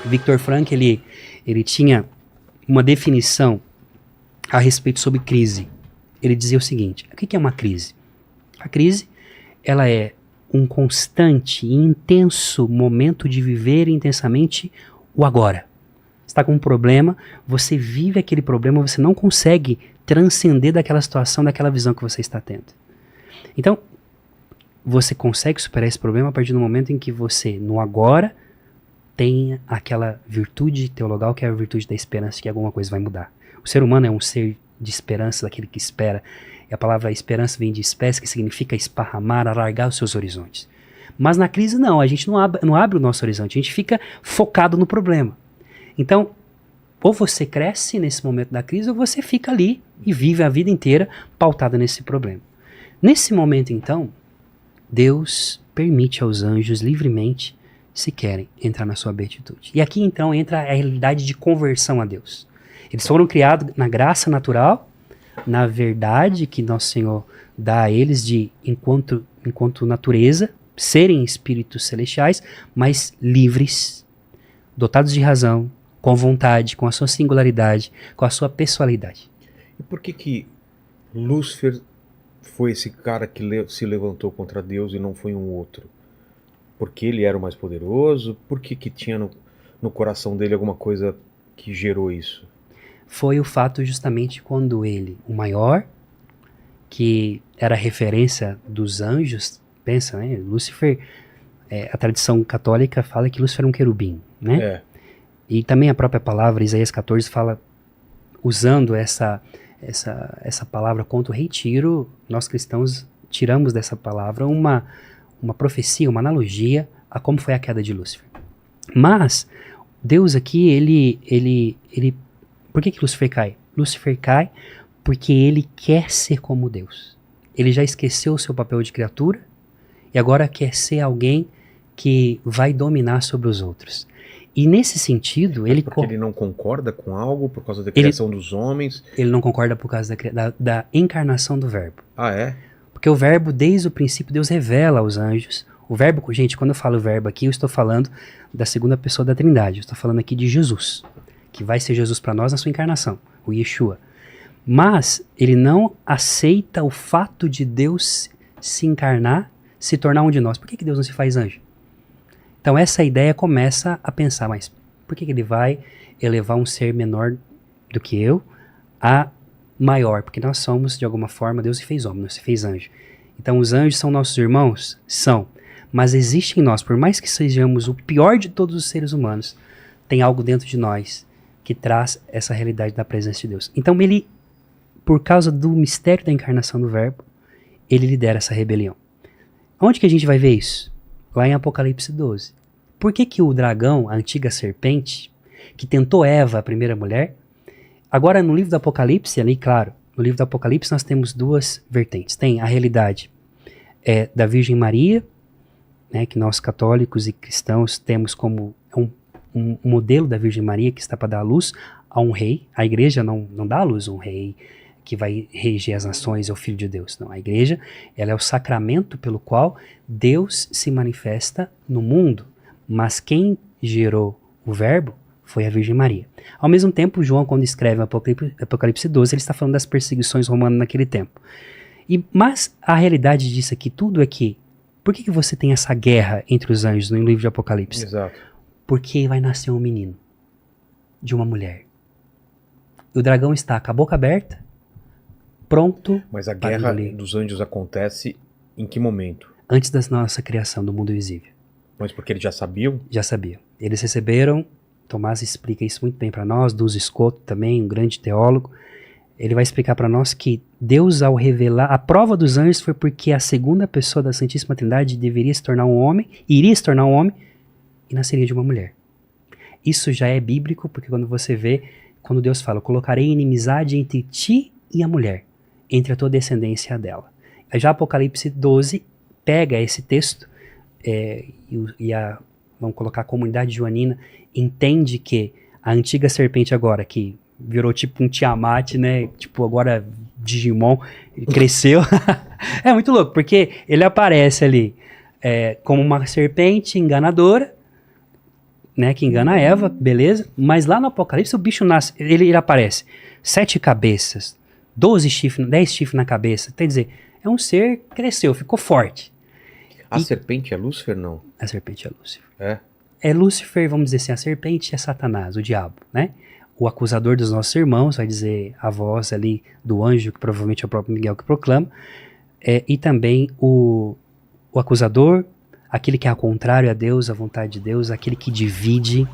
Viktor Frankl, ele tinha uma definição a respeito sobre crise. Ele dizia o seguinte: o que é uma crise? A crise, ela é um constante e intenso momento de viver intensamente o agora. Você está com um problema, você vive aquele problema, você não consegue transcender daquela situação, daquela visão que você está tendo. Então, você consegue superar esse problema a partir do momento em que você, no agora, tem aquela virtude teologal que é a virtude da esperança, que alguma coisa vai mudar. O ser humano é um ser de esperança, daquele que espera. E a palavra esperança vem de espécie, que significa esparramar, alargar os seus horizontes. Mas na crise não, a gente não abre o nosso horizonte, a gente fica focado no problema. Então, ou você cresce nesse momento da crise, ou você fica ali e vive a vida inteira pautada nesse problema. Nesse momento, então, Deus permite aos anjos livremente, se querem, entrar na sua beatitude. E aqui, então, entra a realidade de conversão a Deus. Eles foram criados na graça natural, na verdade que Nosso Senhor dá a eles de, enquanto natureza, serem espíritos celestiais, mas livres, dotados de razão, com vontade, com a sua singularidade, com a sua pessoalidade. E por que Lúcifer foi esse cara que se levantou contra Deus e não foi um outro? Porque ele era o mais poderoso? Por que tinha no coração dele alguma coisa que gerou isso? Foi o fato justamente quando ele, o maior, que era referência dos anjos, pensa, né? Lúcifer, a tradição católica fala que Lúcifer era um querubim, né? É. E também a própria palavra, Isaías 14, fala, usando essa palavra contra o rei Tiro, nós cristãos tiramos dessa palavra uma profecia, uma analogia a como foi a queda de Lúcifer. Mas, Deus aqui, ele por que Lúcifer cai? Lúcifer cai porque ele quer ser como Deus. Ele já esqueceu o seu papel de criatura e agora quer ser alguém que vai dominar sobre os outros. E nesse sentido, ele... Porque ele não concorda com algo por causa da criação dos homens? Ele não concorda por causa da encarnação do verbo. Ah, é? Porque o verbo, desde o princípio, Deus revela aos anjos. O verbo, gente, quando eu falo verbo aqui, eu estou falando da segunda pessoa da Trindade. Eu estou falando aqui de Jesus, que vai ser Jesus para nós na sua encarnação, o Yeshua. Mas ele não aceita o fato de Deus se encarnar, se tornar um de nós. Por que Deus não se faz anjo? Então essa ideia começa a pensar, mas por que ele vai elevar um ser menor do que eu a maior? Porque nós somos, de alguma forma, Deus se fez homem, não se fez anjo. Então os anjos são nossos irmãos? São. Mas existe em nós, por mais que sejamos o pior de todos os seres humanos, tem algo dentro de nós que traz essa realidade da presença de Deus. Então ele, por causa do mistério da encarnação do verbo, ele lidera essa rebelião. Onde que a gente vai ver isso? Lá em Apocalipse 12. Por que o dragão, a antiga serpente, que tentou Eva, a primeira mulher, agora no livro do Apocalipse, ali claro, no livro do Apocalipse nós temos duas vertentes. Tem a realidade da Virgem Maria, né, que nós católicos e cristãos temos como um modelo da Virgem Maria que está para dar a luz a um rei. A igreja não dá a luz a um rei que vai reger as nações, é o Filho de Deus. Não, a igreja, ela é o sacramento pelo qual Deus se manifesta no mundo, mas quem gerou o verbo foi a Virgem Maria. Ao mesmo tempo, João, quando escreve Apocalipse 12, ele está falando das perseguições romanas naquele tempo. Mas a realidade disso aqui tudo é que, por que você tem essa guerra entre os anjos no livro de Apocalipse? Exato. Porque vai nascer um menino de uma mulher. O dragão está com a boca aberta, pronto. Mas a guerra dos anjos acontece em que momento? Antes da nossa criação do mundo visível. Mas porque eles já sabiam? Já sabiam. Eles receberam, Tomás explica isso muito bem para nós, Duns Scoto também, um grande teólogo. Ele vai explicar para nós que Deus, ao revelar, a prova dos anjos foi porque a segunda pessoa da Santíssima Trindade deveria se tornar um homem, iria se tornar um homem e nasceria de uma mulher. Isso já é bíblico, porque quando você vê, quando Deus fala, colocarei inimizade entre ti e a mulher, entre a tua descendência e a dela. Já Apocalipse 12 pega esse texto vamos colocar a comunidade joanina, entende que a antiga serpente agora, que virou tipo um Tiamat, né, tipo agora Digimon, cresceu. É muito louco, porque ele aparece ali como uma serpente enganadora, né, que engana a Eva, beleza, mas lá no Apocalipse o bicho nasce, ele aparece 7 cabeças, 12 chifres, 10 chifres na cabeça, quer dizer, é um ser que cresceu, ficou forte. A serpente é Lúcifer, não? A serpente é Lúcifer. É? É Lúcifer, vamos dizer assim, a serpente é Satanás, o diabo, né? O acusador dos nossos irmãos, vai dizer a voz ali do anjo, que provavelmente é o próprio Miguel que proclama, e também o acusador, aquele que é ao contrário a Deus, a vontade de Deus, aquele que divide,